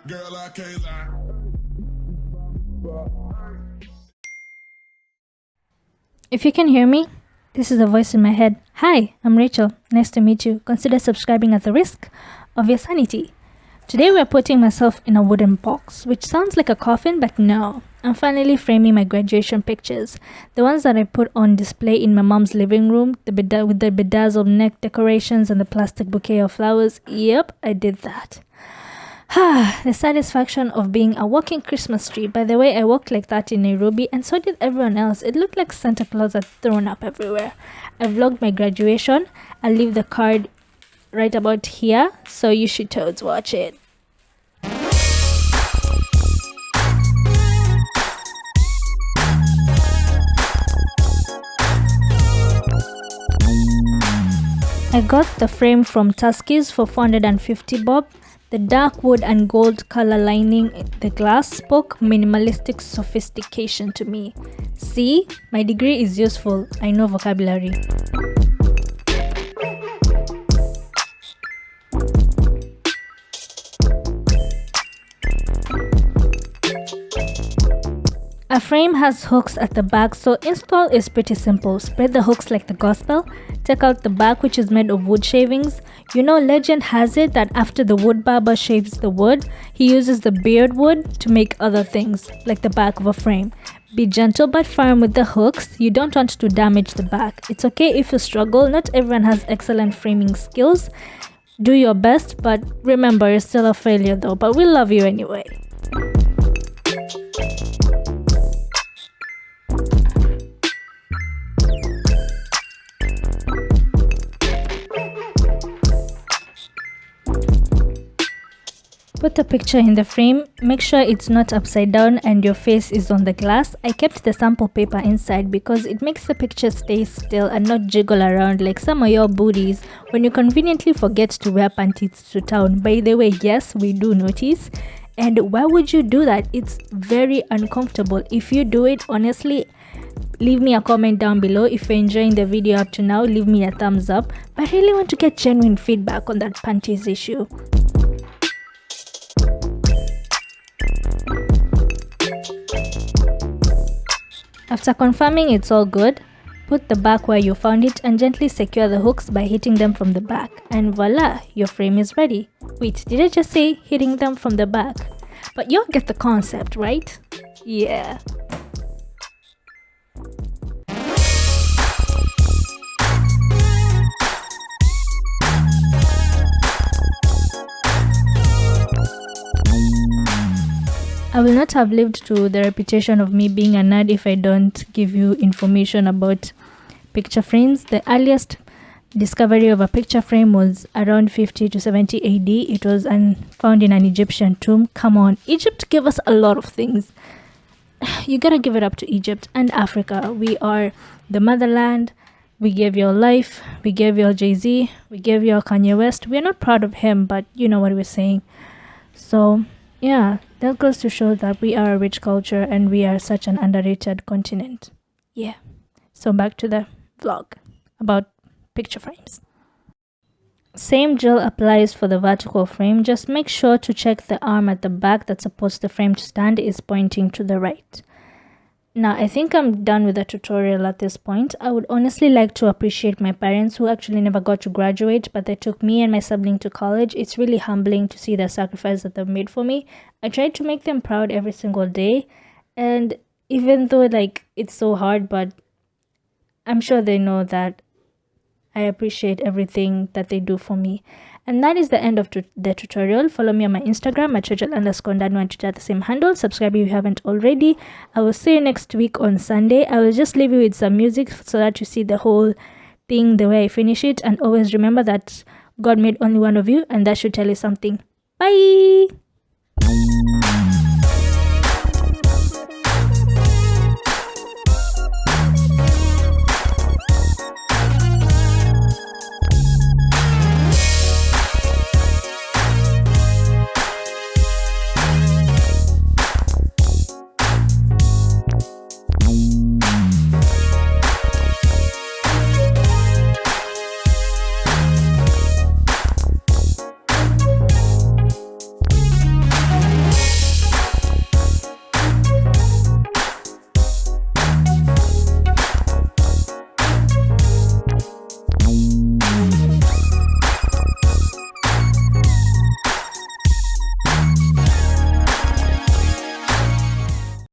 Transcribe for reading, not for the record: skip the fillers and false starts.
Girl, I can't lie. If you can hear me, this is a voice in my head. Hi, I'm Rachel. Nice to meet you. Consider subscribing at the risk of your sanity. Today we're putting myself in a wooden box, which sounds like a coffin, but no. I'm finally framing my graduation pictures. The ones that I put on display in my mom's living room, with the bedazzled neck decorations and the plastic bouquet of flowers. Yep, I did that. The satisfaction of being a walking Christmas tree. By the way, I walked like that in Nairobi, and so did everyone else. It looked like Santa Claus had thrown up everywhere. I vlogged my graduation. I'll leave the card right about here, so you should toads watch it. I got the frame from Tuskys for 450 bob. The dark wood and gold color lining the glass spoke minimalistic sophistication to me. See, my degree is useful. I know vocabulary. A frame has hooks at the back, so install is pretty simple. Spread the hooks like the gospel. Take out the back, which is made of wood shavings. You know, legend has it that after the wood barber shaves the wood, he uses the beard wood to make other things, like the back of a frame. Be gentle but firm with the hooks. You don't want to damage the back. It's okay if you struggle. Not everyone has excellent framing skills. Do your best, but remember, you're still a failure though, but we love you anyway. Put the picture in the frame, make sure it's not upside down and your face is on the glass. I kept the sample paper inside because it makes the picture stay still and not jiggle around like some of your booties when you conveniently forget to wear panties to town. By the way, yes, we do notice. And why would you do that? It's very uncomfortable. If you do it, honestly, leave me a comment down below. If you're enjoying the video up to now, leave me a thumbs up. But I really want to get genuine feedback on that panties issue. After confirming it's all good, put the back where you found it and gently secure the hooks by hitting them from the back. And voila, your frame is ready. Wait, did I just say hitting them from the back? But you'll get the concept, right? Yeah. I will not have lived to the reputation of me being a nerd if I don't give you information about picture frames. The earliest discovery of a picture frame was around 50 to 70 AD. It was found in an Egyptian tomb. Come on, Egypt gave us a lot of things. You gotta give it up to Egypt and Africa. We are the motherland. We gave you life. We gave you Jay-Z. We gave you Kanye West. We're not proud of him, but you know what we're saying. So yeah, that goes to show that we are a rich culture and we are such an underrated continent. Yeah. So back to the vlog about picture frames. Same drill applies for the vertical frame. Just make sure to check the arm at the back that supports the frame to stand is pointing to the right. Now, I think I'm done with the tutorial at this point. I would honestly like to appreciate my parents who actually never got to graduate, but they took me and my sibling to college. It's really humbling to see the sacrifice that they've made for me. I try to make them proud every single day. And even though it's so hard, but I'm sure they know that I appreciate everything that they do for me. And that is the end of the tutorial. Follow me on my Instagram at Rachel_Ndanu and Twitter at the same handle. Subscribe if you haven't already. I will see you next week on Sunday. I will just leave you with some music so that you see the whole thing the way I finish it. And always remember that God made only one of you, and that should tell you something. Bye!